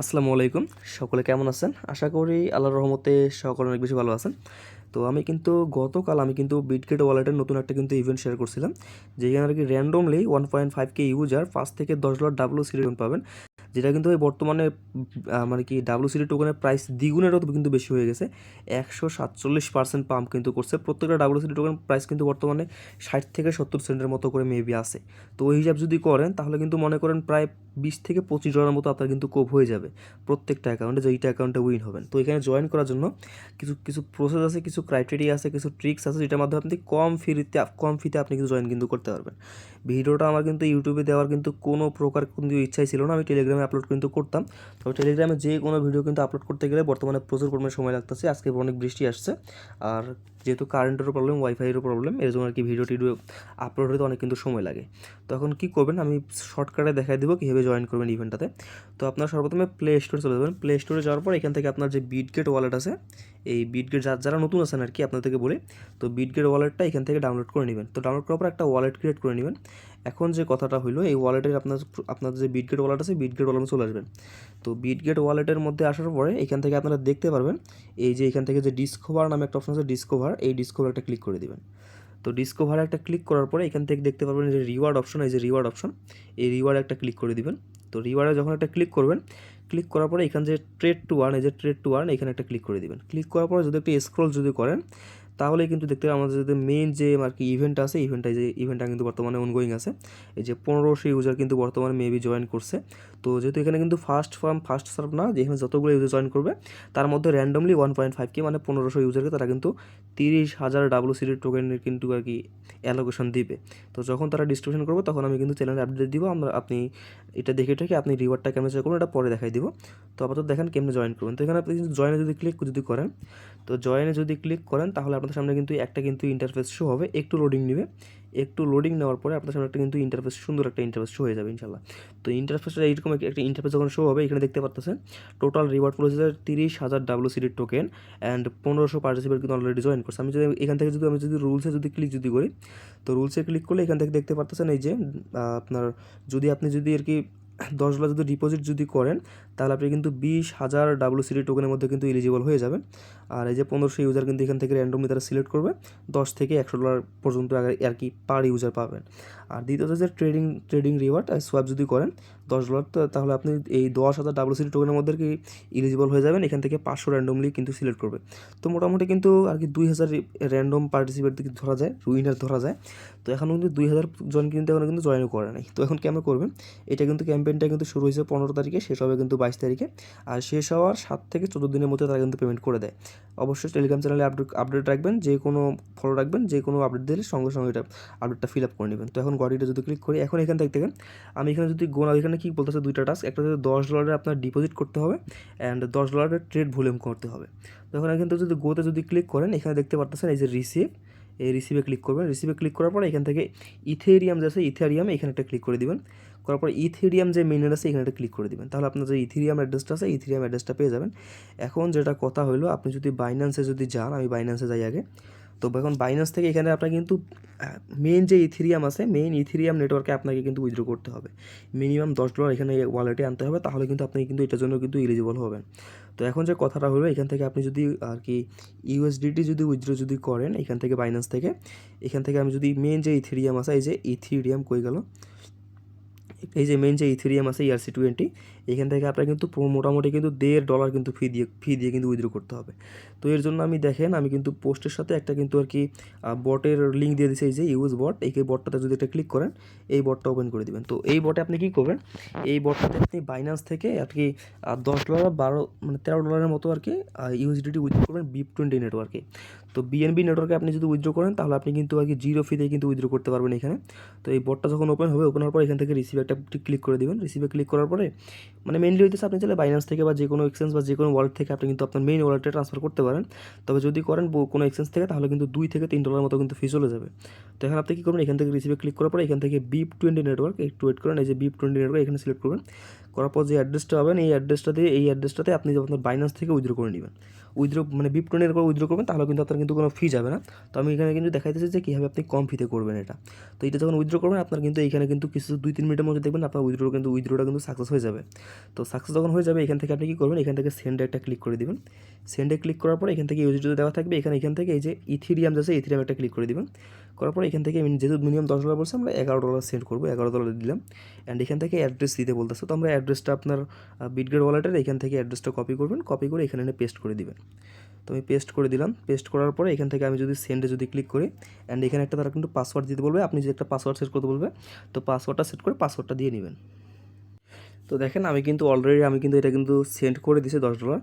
আসসালামু আলাইকুম। সকলে কেমন আছেন? আশা করি আল্লাহর রহমতে সকলে অনেক বেশি ভালো আছেন। তো আমি কিন্তু গতকাল বিটগেট ওয়ালেটের নতুন একটা ইভেন্ট শেয়ার করছিলাম। যেখানে আরকি র‍্যান্ডমলি 1.5K ইউজার $5 থেকে $10 WCD টোকেন পাবেন। যেটা কিন্তু এই বর্তমানে মানে কি WCD টোকেনের প্রাইস দ্বিগুণেরও কিন্তু বেশি হয়ে গেছে। 147% পাম্প কিন্তু করছে। প্রত্যেকটা WCD টোকেন প্রাইস কিন্তু বর্তমানে 60 থেকে 70 সেন্টের মতো করে মেবি আছে। তো ওই হিসাব যদি করেন তাহলে কিন্তু মনে করেন প্রায় $20 থেকে $25 মতো আপনার কিন্তু কোভ হয়ে যাবে প্রত্যেকটা অ্যাকাউন্টে, যেইটা অ্যাকাউন্টে উইন হবেন। তো এখানে জয়েন করার জন্য কিছু প্রসেস আছে, কিছু ক্রাইটেরিয়া আছে, কিছু ট্রিক্স আছে, যেটার মাধ্যমে আপনি কম ফিতে আপনি কিন্তু জয়েন কিন্তু করতে পারবেন। ভিডিওটা আমার কিন্তু ইউটিউবে দেওয়ার কিন্তু কোনো প্রকার কিন্তু ইচ্ছাই ছিল না। আমি টেলিগ্রামে আপলোড কিন্তু করতাম। তবে টেলিগ্রামে যে কোনো ভিডিও কিন্তু আপলোড করতে গেলে বর্তমানে প্রচুর পরিমাণে সময় লাগতেছে। আজকে অনেক বৃষ্টি আসছে, আর যেহেতু কারেন্টেরও প্রবলেম, ওয়াইফাইয়েরও প্রবলেম, এর জন্য আর কি ভিডিও আপলোড হতে অনেক কিন্তু সময় লাগে। তো এখন কী করবেন, আমি শর্টকাটে দেখাই দেবো কীভাবে জয়েন করবেন ইভেন্টটাতে। তো আপনার সর্বপ্রথমে প্লে স্টোরে চলে যাবেন। প্লে স্টোরে যাওয়ার পর এখান থেকে আপনার যে বিটগেট ওয়ালেট আছে, এই বিটগেট যারা নতুন আছেন আর কি আপনাদেরকে বলি, তো বিটগেট ওয়ালেটটা এখান থেকে ডাউনলোড করে নেবেন। তো ডাউনলোড করার পর একটা ওয়ালেট ক্রিয়েট করে নেবেন। এখন যে কথাটা হলো, এই ওয়ালেটের আপনার যে বিটগেট ওয়ালেট আছে, বিটগেট ওয়ালেটে চলে আসবেন। তো বিটগেট ওয়ালেটের মধ্যে আসার পরে এখান থেকে আপনারা দেখতে পারবেন এই যে এখান থেকে যে ডিসকভার নামে একটা অপশন আছে, এই ডিসকভার একটা ক্লিক করে দিবেন। তো ডিসকভারে একটা ক্লিক করার পরে এখান থেকে দেখতে পারবেন যে রিওয়ার্ড অপশন, এই রিওয়ার্ডে একটা ক্লিক করে দিবেন। তো রিওয়ার্ডে যখন একটা ক্লিক করবেন, ক্লিক করার পরে এখানে যে ট্রেড টু আর্ন, এই যে ট্রেড টু আর্ন, এখানে একটা ক্লিক করে দিবেন। ক্লিক করার পরে যদি একটু স্ক্রল যদি করেন, তাহলে কিন্তু দেখতে পাবেন আমাদের যে মেইন যে আর কি ইভেন্ট আছে, ইভেন্টটা কিন্তু বর্তমানে অনগোয়িং আছে। এই যে 1500 ইউজার কিন্তু বর্তমানে মেবি জয়েন করছে। তো যেহেতু এখানে কিন্তু ফার্স্ট সার্ভ না, যেখানে যতগুলো ইউজার জয়েন করবে তার মধ্যে র্যান্ডমলি 1.5K মানে 1500 ইউজারকে তারা কিন্তু 30,000 WCD টোকেনের কিন্তু আর কি অ্যালোকেশন দিবে। তো যখন তারা ডিস্ট্রিবিউশন করবে তখন আমি কিন্তু চ্যানেলে আপডেট দিব। আপনি এটা দেখে টেকে আপনি রিওয়ার্ডটা কেমন করবেন এটা পরে দেখাই দিব। তো আপাতত দেখেন কেমনে জয়েন করবেন। তো এখানে আপনি জয়েনে যদি ক্লিক করেন, তো জয়েনে যদি ক্লিক করেন তাহলে আপনাদের সামনে কিন্তু একটা ইন্টারফেস শো হবে। একটু লোডিং নেবে। একটু লোডিং নেওয়ার পরে আপনার সামনে একটা সুন্দর একটা ইন্টারফেস শো হয়ে যাবে ইনশাল্লাহ। তো ইন্টারফেসটা এইরকম একটা ইন্টারফেস যখন শো হবে, এখানে দেখতে পাচ্ছেন টোটাল রিওয়ার্ড পলিসিতে 30,000 WCD টোকেন অ্যান্ড 1500 পার্টিসিপেট কিন্তু অলরেডি জয়েন করছে। এখান থেকে যদি রুলসে ক্লিক করি, তো রুলসে ক্লিক করলে এখান থেকে দেখতে পাচ্ছেন এই যে আপনার আপনি আর কি $10 যদি ডিপোজিট করেন, তাহলে আপনি কিন্তু 20,000 WCD টোকেনের মধ্যে কিন্তু এলিজিবল হয়ে যাবেন। আর এই যে 1500 ইউজার কিন্তু এখান থেকে র্যান্ডমলি তারা সিলেক্ট করবে, $10 থেকে $100 পর্যন্ত আর কি পার ইউজার পাবেন। আর দ্বিতীয়ত যে ট্রেডিং রিওয়ার্ড সোয়াপ যদি করেন $10, তাহলে আপনি এই 10,000 WCD টোকেনের মধ্যে কি এলিজিবল হয়ে যাবেন। এখান থেকে 500 র্যান্ডমলি কিন্তু সিলেক্ট করবে। তো মোটামুটি কিন্তু আর কি 2,000 র্যান্ডম পার্টিসিপেট ধরা যায়, উইনার ধরা যায়। তো এখন কিন্তু 2,000 জন কিন্তু এখন কিন্তু জয়েনও করে নাই। তো এখন কেমন করবেন, এটা কিন্তু ক্যাম্পেইনটা কিন্তু শুরু হয়েছে 15 তারিখে, শেষ হবে কিন্তু 22 তারিখে। আর শেষ হওয়ার 7 থেকে 14 দিনের মধ্যে তারা কিন্তু পেমেন্ট করে দেয়। অবশ্যই টেলিগ্রাম চ্যানেলে আপডেট রাখবেন, যে কোনো ফলো রাখবেন, যে কোনো আপডেট দিলে সঙ্গে সঙ্গে এটা আপডেটটা ফিল আপ করে নেবেন। তো এখন গডিটা যদি ক্লিক করি, এখন এখান থেকে দেখেন আমি এখানে যদি এখানে কী বলতেছে, দুইটা টাস্ক, একটা হচ্ছে $10 আপনার ডিপোজিট করতে হবে অ্যান্ড $10 ট্রেড ভলিউম করতে হবে। তো এখন কিন্তু যদি যদি ক্লিক করেন, এখানে দেখতে পাচ্ছেন এই যে রিসিভে ক্লিক করবেন। রিসিভে ক্লিক করার পরে এখান থেকে ইথেরিয়াম যে আছে, এখানে একটা ক্লিক করে দিবেন। করার পর ইথেরিয়াম যে মেইন আছে এখানে একটা ক্লিক করে দিবেন। তাহলে আপনার যে ইথেরিয়াম অ্যাড্রেসটা আছে, ইথেরিয়াম অ্যাড্রেসটা পেয়ে যাবেন। এখন যেটা কথা হলো, আপনি যদি বাইন্যান্সে যান, আমি বাইন্যান্সে যাই আগে। তো এখন বাইন্যান্স থেকে এখানে আপনার কিন্তু মেইন যে ইথেরিয়াম আছে, মেইন ইথেরিয়াম নেটওয়ার্কে আপনাকে কিন্তু উইথড্র করতে হবে। মিনিমাম $10 এখানে ওয়ালেটে আনতে হবে, তাহলে কিন্তু আপনি কিন্তু এটার জন্য কিন্তু এলিজিবল হবেন। তো এখন যে কথাটা হলো, এখান থেকে আপনি যদি আর কি USDT উইথড্র করেন এখান থেকে বাইন্যান্স থেকে, এখান থেকে আমি যদি মেইন যে ইথেরিয়াম আছে, এই যে ইথেরিয়াম কই গেল, এই যে মেইন যে ইথেরিয়াম আছে ERC20, এখান থেকে আপনার কিন্তু মোটামুটি কিন্তু $1.5 কিন্তু ফি দিয়ে কিন্তু উইথড্র করতে হবে। তো এর জন্য আমি কিন্তু পোস্টের সাথে একটা কিন্তু আর কি বটের লিঙ্ক দিয়ে দিচ্ছি, এই যে ইউজ বট, এই বটটাতে যদি একটা ক্লিক করেন, এই বটটা ওপেন করে দিবেন। তো এই বটে আপনি কী করবেন, এই বটটাতে আপনি বাইন্যান্স থেকে আর কি $10 মানে $13 মতো আর কি USDT উইথড্র করবেন BIP20 নেটওয়ার্কে। তো BNB নেটওয়ার্কে আপনি যদি উইথড্র করেন, তাহলে আপনি কিন্তু আর কি 0 ফিতে কিন্তু উইথড্র করতে পারবেন এখানে। তো এই বটটা যখন ওপেন হওয়ার পর এখান থেকে রিসিভ একটা ক্লিক করে দিবেন। রিসিভে ক্লিক করার পরে মানে মেইনলি হইতেছে আপনি চাইলে বাইন্যান্স থেকে বা যে কোনো এক্সচেঞ্জ বা যে কোনো ওয়ালেট থেকে আপনি কিন্তু আপনার মেইন ওয়ালেটে ট্রান্সফার করতে পারেন। তবে যদি করেন কোনো এক্সচেঞ্জ থেকে, তাহলে কিন্তু $2 থেকে $3 মতো কিন্তু ফি চলে যাবে। তো এখন আপনি কী করবেন, এখান থেকে রিসিভে ক্লিক করার পরে এখান থেকে BIP20 নেটওয়ার্ক, একটু ওয়েট করেন, এই যে BIP20 নেটওয়ার্ক এখানে সিলেক্ট করবেন। করার পর যে অ্যাড্রেসটা পাবেন এই অ্যাড্রেসটাতে আপনি আপনার বাইন্যান্স থেকে উইথড্র করে নেবেন। উইথড্র মানে বিপটনের করে উইথড্র করবেন, তাহলে কিন্তু আপনার কিন্তু কোনো ফি যাবে না। তো আমি এখানে কিন্তু দেখাইতেছি যে কীভাবে আপনি কম ফিতে করবেন এটা। তো এটা যখন উইথড্র করবেন আপনার কিন্তু এইখানে কিন্তু কিছু 2-3 মিনিটের মধ্যে দেখবেন আপনার উইথড্রটা কিন্তু সাকসেস হয়ে যাবে। তো সাকসেস যখন হয়ে যাবে এখান থেকে আপনি কী করবেন, এখান থেকে সেন্ডে একটা ক্লিক করে দিবেন। সেন্ডে ক্লিক করার পর এখান থেকে ইউএসডিটি দেওয়া থাকবে, এখান থেকে এই যে ইথেরিয়াম আছে ইথেরিয়াম একটা ক্লিক করে দিবেন। করার পর এখান থেকে যেহেতু মিনিমাম $10 বলছে আমরা $11 সেন্ড করবো, $11 দিলাম। অ্যান্ড এখান থেকে অ্যাড্রেস দিতে বলতেছে, তো আমরা অ্যাড্রেসটা আপনার বিটগেট ওয়ালেটের এখান থেকে অ্যাড্রেসটা কপি করবেন, কপি করে এখানে এনে পেস্ট করে দিবেন। তো আমি পেস্ট করে দিলাম। পেস্ট করার পরে এখান থেকে আমি যদি সেন্ডে যদি ক্লিক করি, অ্যান্ড এখানে একটা তারা কিন্তু পাসওয়ার্ড দিতে বলবে, আপনি যদি একটা পাসওয়ার্ড সেট করতে বলবে, তো পাসওয়ার্ডটা সেট করে পাসওয়ার্ডটা দিয়ে নেবেন। তো দেখেন আমি কিন্তু অলরেডি এটা কিন্তু সেন্ড করে দিয়েছি $10।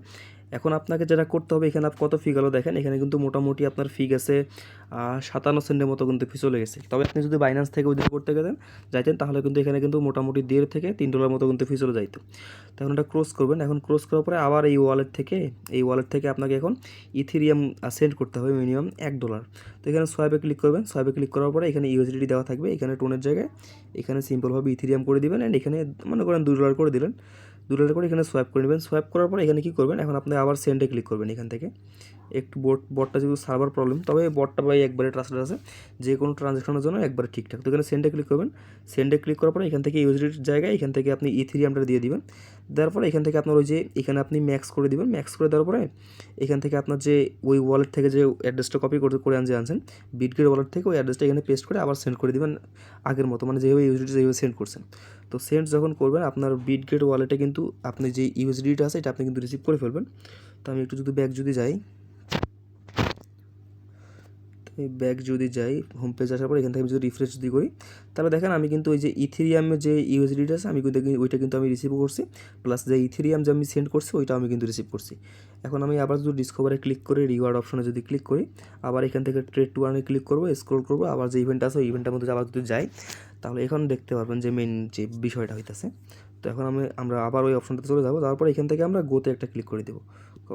এখন আপনাকে যেটা করতে হবে, এখানে কত ফি গেলো দেখেন, এখানে কিন্তু মোটামুটি আপনার ফি গেছে 57 সেন্টের মতো কিন্তু ফি চলে গেছে। তবে আপনি যদি বাইন্যান্স থেকে উইথড্র করতে যাইতেন তাহলে কিন্তু এখানে কিন্তু মোটামুটি $1.5 থেকে $3 মতো কিন্তু ফি চলে যাইতো। তো এখন এটা ক্রস করবেন। এখন ক্রস করার পরে আবার এই ওয়ালেট থেকে আপনাকে এখন ইথেরিয়াম সেন্ড করতে হবে মিনিমাম $1। তো এখানে সোয়াইপে ক্লিক করবেন। সোয়াইপে ক্লিক করার পরে এখানে ইউএসডিটি দেওয়া থাকবে, এখানে টোনের জায়গায় এখানে সিম্পলভাবে ইথেরিয়াম করে দিবেন। অ্যান্ড এখানে মনে করেন $2 করে দিলেন, $2 করে এখানে সোয়াইপ করে নেবেন। সোয়াইপ করার পরে এখানে কী করবেন, এখন আপনি আবার সেন্ডে ক্লিক করবেন। এখান থেকে একটু বটটা যেহেতু সার্ভার প্রবলেম, তবে বটটা ভাই একবারে ট্রাস্টেড আছে, যে কোনো ট্রানজ্যাকশনের জন্য একবারে ঠিকঠাক। তো এখানে সেন্ডে ক্লিক করবেন। সেন্ডে ক্লিক করার পরে এখান থেকে ইউএসডিটির জায়গায় এখান থেকে আপনি ইথেরিয়ামটা দিয়ে দিবেন। দেওয়ার পরে এখান থেকে আপনার ওই যে এখানে আপনি ম্যাক্স করে দিবেন। ম্যাক্স করে দেওয়ার পরে এখান থেকে আপনার যে ওই ওয়ালেট থেকে যে অ্যাড্রেসটা কপি করে আনছেন বিটগেট ওয়ালেট থেকে, ওই অ্যাড্রেসটা এখানে পেস্ট করে আবার সেন্ড করে দিবেন আগের মতো, মানে যেভাবে ইউএসডিটি যেভাবে সেন্ড করছেন। তো সেন্ড যখন করবেন আপনার বিটগেট ওয়ালেটে কিন্তু আপনি যে ইউএসডিটা আছে এটা আপনি কিন্তু রিসিভ করে ফেলবেন। তো আমি একটু যদি ব্যাক যদি যাই হোম পেজ আসার পর এখান থেকে আমি যদি রিফ্রেশ যদি করি, তাহলে দেখেন আমি কিন্তু ওই যে ইথেরিয়ামের যে ইউএসডিটা আছে ওইটা কিন্তু আমি রিসিভ করছি, প্লাস যে ইথেরিয়াম যে আমি সেন্ড করছি ওইটা আমি কিন্তু রিসিভ করছি। এখন আমি আবার যদি ডিসকভারে ক্লিক করে রিওয়ার্ড অপশনে যদি ক্লিক করি, আবার এখান থেকে ট্রেড টু আর্নে ক্লিক করবো, স্ক্রল করবো, আবার যে ইভেন্ট আছে ওই ইভেন্টের মধ্যে আবার যদি যাই, তাহলে এখন দেখতে পারবেন যে মেন যে বিষয়টা হইতেছে। তো এখন আমরা আবার ওই অপশনটাতে চলে যাবো। তারপর এখান থেকে আমরা গোতে একটা ক্লিক করে দেবো।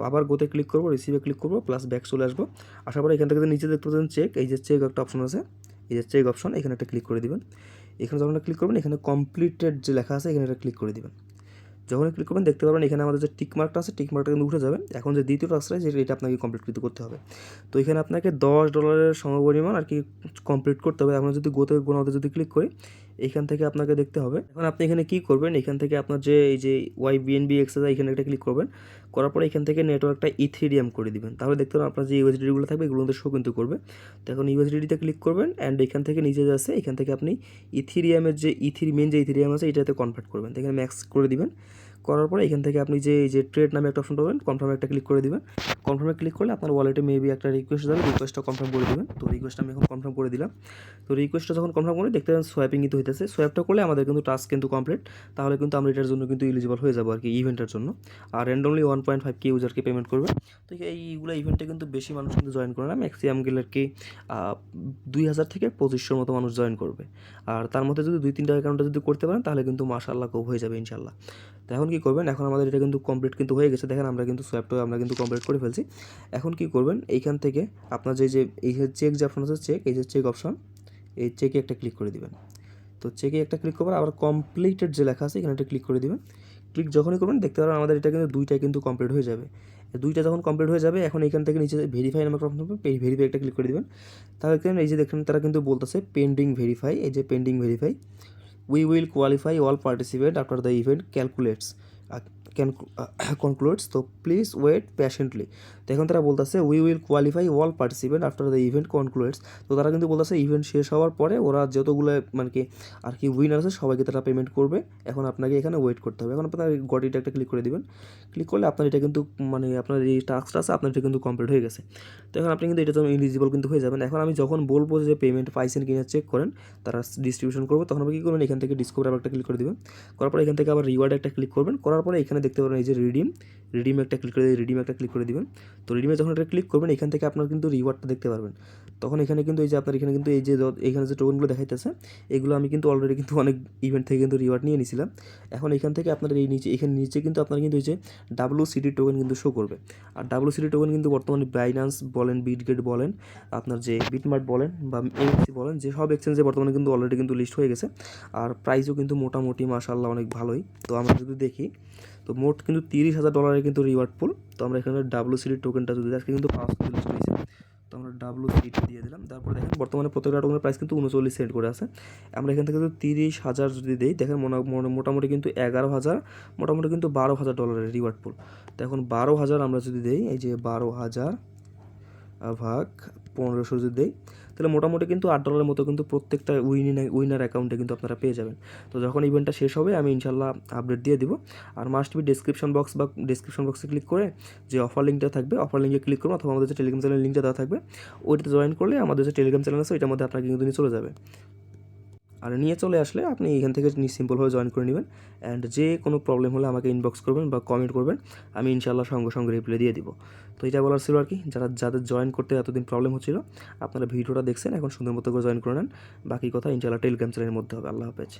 আবার গোতে ক্লিক করবো, রিসিভে ক্লিক করবো, প্লাস ব্যাক চলে আসবো। আসার পরে এখান থেকে নিচে দেখতে পাচ্ছেন চেক, এই যে চেক একটা অপশন আছে, এই যে চেক অপশন, এখানে একটা ক্লিক করে দিবেন। এখানে যখন ক্লিক করবেন এখানে কমপ্লিটেড যে লেখা আছে এখানে একটা ক্লিক করে দিবেন। যখনই ক্লিক করবেন দেখতে পারবেন এখানে আমাদের যে টিকমার্কটা আছে টিকমার্কটা কিন্তু উঠে যাবে। এখন যে দ্বিতীয় টাস্কটা যেটা এটা আপনাকে কমপ্লিট করতে হবে। তো এখানে আপনাকে $10 সমপরিমাণ আর কি কমপ্লিট করতে হবে। আমরা যদি গোনাতে যদি ক্লিক করি, এখান থেকে আপনাকে দেখতে হবে। এখন আপনি এখানে কী করবেন, এখান থেকে আপনার যে এই যে YBNB এক্সেস এখানে একটা ক্লিক করবেন। করার পরে এখান থেকে নেটওয়ার্কটা ইথেরিয়াম করে দিবেন। তাহলে দেখতে পাবেন আপনার যে ইউএসডিটিগুলো থাকবে এগুলো শো কিন্তু করবে। তো এখন ইউএসডিটিতে ক্লিক করবেন, অ্যান্ড এখান থেকে নিচে যাচ্ছে এখান থেকে আপনি ইথেরিয়ামের যে মেন যে ইথেরিয়াম আছে এটাতে কনভার্ট করবেন। তো এখানে ম্যাক্স করে দিবেন। করার পরে এখান থেকে আপনি যে ট্রেড নামে একটা অপশন পাবেন, কনফার্মে একটা ক্লিক করে দিবেন। কনফার্মে ক্লিক করলে আপনার ওয়ালেটে মেবি একটা রিকোয়েস্ট যাবে, রিকোয়েস্টটা কনফার্ম করে দিবেন। তো রিকোয়েস্টটা আমি এখন কনফার্ম করে দিলাম। তো রিকোয়েস্টটা যখন কনফার্ম করি দেখতে পাবেন সোয়াইপিং কিন্তু হইতেছে। সোয়াইপটা করলে আমাদের কিন্তু টাস্ক কিন্তু কমপ্লিট, তাহলে কিন্তু আমরা এটার জন্য কিন্তু এলিজিবল হয়ে যাবো আর কি ইভেন্টের জন্য। আর র্যান্ডমলি 1.5K ইউজারকে পেমেন্ট করবে। তো এইগুলো ইভেন্টে কিন্তু বেশি মানুষ কিন্তু জয়েন করে না, ম্যাক্সিমাম গেলে আর কি 2000 থেকে 2500 মতো মানুষ জয়েন করবে। আর তার মধ্যে যদি 2-3টা অ্যাকাউন্টে যদি করতে পারেন তাহলে কিন্তু মাশাআল্লাহ খুব হয়ে যাবে ইনশাআল্লাহ। তো এখন কী করবেন, এখন আমাদের এটা কিন্তু কমপ্লিট কিন্তু হয়ে গেছে। দেখেন আমরা কিন্তু সোয়াইপটা আমরা কিন্তু কমপ্লিট করে ফেলছি। এখন কী করবেন, এইখান থেকে আপনার এই যে চেক যে অপশন আছে চেক, এই যে চেক অপশন, এই চেকে একটা ক্লিক করে দিবেন। তো চেকে একটা ক্লিক করবেন, আবার কমপ্লিটেড যে লেখা আছে এখানে একটা ক্লিক করে দিবেন। ক্লিক যখনই করবেন দেখতে পারবেন আমাদের এটা কিন্তু দুইটাই কিন্তু কমপ্লিট হয়ে যাবে। দুইটা যখন কমপ্লিট হয়ে যাবে এখন এখান থেকে নিচে ভেরিফাই নামে একটা অপশন হবে, ভেরিফাই একটা ক্লিক করে দিবেন। তাহলে এই যে দেখেন তারা কিন্তু বলতেছে পেন্ডিং ভেরিফাই, এই যে pending verify, we will qualify all participants after the event concludes, তো প্লিজ ওয়েট প্যাশেন্টলি। তো এখন তারা বলতেছে we will qualify all participant after the event concludes. তো তারা কিন্তু বলতেছে ইভেন্ট শেষ হওয়ার পরে ওরা যতগুলো মানে কি আর কি উইনার আছে সবাইকে তারা পেমেন্ট করবে। এখন আপনাকে এখানে ওয়েট করতে হবে। এখন আপনার গটিটা একটা ক্লিক করে দিবেন। ক্লিক করলে আপনার এটা কিন্তু মানে আপনার এই টাস্কটা আছে আপনার এটা কিন্তু কমপ্লিট হয়ে গেছে। তো এখন আপনি কিন্তু এটা তো এলিজিবল কিন্তু হয়ে যাবেন। এখন আমি যখন বলবো যে পেমেন্ট পাইছেন কিনা চেক করেন, তারা ডিস্ট্রিবিউশন করবো, তখন আপনি কী করবেন, এখান থেকে ডিসকভার একটা ক্লিক করে দেবেন। করার পরে এখান থেকে আবার রিওয়ার্ড একটা ক্লিক করবেন। করার পরে এখানে দেখতে পারেন এই যে রিডিম একটা ক্লিক করে রিডিম একটা ক্লিক করে দিবেন। তো রিডিমে যখন এটা ক্লিক করবেন এখান থেকে আপনার কিন্তু রিওয়ার্ডটা দেখতে পারবেন। তখন এখানে কিন্তু এই যে আপনার এখানে কিন্তু এই যে এখানে যে টোকেনগুলো দেখাইতেছে এগুলো আমি কিন্তু অলরেডি কিন্তু অনেক ইভেন্ট থেকে কিন্তু রিওয়ার্ড নিয়ে নিয়েছিলাম। এখন এখান থেকে আপনার এই নিচে এখানে নিচে কিন্তু আপনার কিন্তু এই যে WCT টোকেন কিন্তু শো করবে। আর WCT টোকেন কিন্তু বর্তমানে বাইন্যান্স বলেন, বিটগেট বলেন, আপনার যে বিটমার্ট বলেন বা AMC বলেন, যে সব এক্সচেঞ্জে বর্তমানে কিন্তু অলরেডি কিন্তু লিস্ট হয়ে গেছে। আর প্রাইসও কিন্তু মোটামুটি মাশাআল্লাহ অনেক ভালোই। তো আমরা যদি দেখি তো মোট কিন্তু $30,000 কিন্তু রিওয়ার্ড পুল। তো আমরা এখানে WCT টোকেনটা যদি আজকে কিন্তু 5 লিস্ট হয়েছে, তো আমরা WCT দিয়ে দিলাম। তারপর দেখেন বর্তমানে প্রত্যেকটা টোকেনের প্রাইস কিন্তু 39 সেন্ট করে আছে। আমরা এখান থেকে যদি 30,000 যদি দেই, দেখেন মোটামুটি কিন্তু 11,000, মোটামুটি কিন্তু $12,000 রিওয়ার্ড পুল। তো এখন 12,000 আমরা যদি দেই, এই যে 12,000 ভাগ 1500 যদি দেই, তাহলে মোটামুটি কিন্তু $8 মতো কিন্তু প্রত্যেকটা উইনার অ্যাকাউন্টে কিন্তু আপনারা পেয়ে যাবেন। তো যখন ইভেন্টটা শেষ হবে আমি ইনশাল্লাহ আপডেট দিয়ে দিব। আর মাস্ট বি ডেসক্রিপশন বক্সে ক্লিক করে যে অফার লিঙ্কটা থাকবে, অফার লিঙ্কে ক্লিক করুন, অথবা আমাদের যে টেলিগ্রাম চ্যানেলের লিঙ্কটা দেওয়া থাকবে ওইটাতে জয়েন করলে আমাদের যে টেলিগ্রাম চ্যানেল আছে ওইটার মধ্যে আপনাকে কিন্তু নিয়ে চলে যাবে। আর নিয়ে চলে আসলে আপনি এখান থেকে সিম্পলভাবে জয়েন করে নেবেন। অ্যান্ড যে কোনো প্রবলেম হলে আমাকে ইনবক্স করবেন বা কমেন্ট করবেন, আমি ইনশাল্লাহ সঙ্গে সঙ্গে রিপ্লাই দিয়ে দিব। তো এটা বলার ছিল আর কি, যাদের জয়েন করতে এতদিন প্রবলেম হচ্ছিল আপনারা ভিডিওটা দেখছেন, এখন সুন্দর মতো করে জয়েন করে নেন। বাকি কথা ইনশাল্লাহ টেলিগ্রাম চ্যানেলের মধ্যে হবে। আল্লাহ হাফেজ।